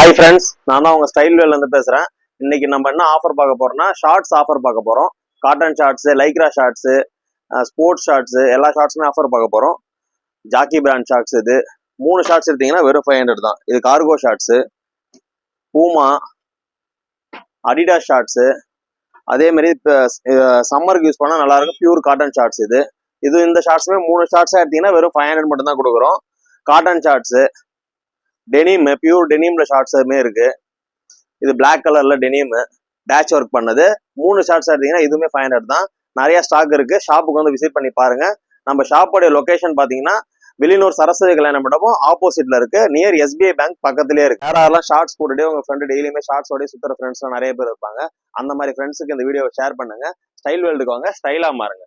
Hi friends, நான் தான் உங்கள் ஸ்டைல் வேலேருந்து பேசுகிறேன். இன்னைக்கு நம்ம என்ன ஆஃபர் பார்க்க போகிறோம்னா ஷார்ட்ஸ் ஆஃபர் பார்க்க போகிறோம். Cotton shorts, Lycra shorts, sports shorts எல்லா ஷார்ட்ஸுமே ஆஃபர் பார்க்க போகிறோம். ஜாக்கி பிராண்ட் ஷார்ட்ஸ் இது 3 ஷார்ட்ஸ் எடுத்தீங்கன்னா வெறும் 500 தான். இது கார்கோ ஷார்ட்ஸு, பூமா, அடிடாஸ் ஷார்ட்ஸு. அதேமாரி இப்போ சம்மருக்கு யூஸ் பண்ணால் நல்லாயிருக்கும் பியூர் காட்டன் ஷார்ட்ஸ் இது இந்த ஷார்ட்ஸுமே 3 ஷார்ட்ஸாக எடுத்தீங்கன்னா வெறும் 500 மட்டும் தான் கொடுக்குறோம். காட்டன் ஷார்ட்ஸு, டெனிம், பியூர் டெனிம்ல ஷார்ட்ஸுமே இருக்கு. இது பிளாக் கலர்ல டெனிம் டேச் ஒர்க் பண்ணது. 3 ஷார்ட்ஸ் எடுத்தீங்கன்னா இதுவுமே 500 தான். நிறைய ஸ்டாக் இருக்கு. ஷாப்புக்கு வந்து விசிட் பண்ணி பாருங்க. நம்ம ஷாப்போடைய லொகேஷன் பாத்தீங்கன்னா வெளியூர் சரஸ்வதி கல்யாண மண்டபம் ஆப்போசிட்ல இருக்கு, நியர் SBI பேங்க் பக்கத்துலயே இருக்கு. யாரெல்லாம் ஷார்ட்ஸ் போட்டுட்டு உங்க ஃப்ரெண்டு டெய்லியுமே ஷார்ட்ஸோடய சுத்துற ஃப்ரெண்ட்ஸ் நிறைய பேர் இருப்பாங்க. அந்த மாதிரி ஃப்ரெண்ட்ஸுக்கு இந்த வீடியோவை ஷேர் பண்ணுங்க. ஸ்டைல் வேர்ல்டுக்கு வாங்க, ஸ்டைலா மாறுங்க.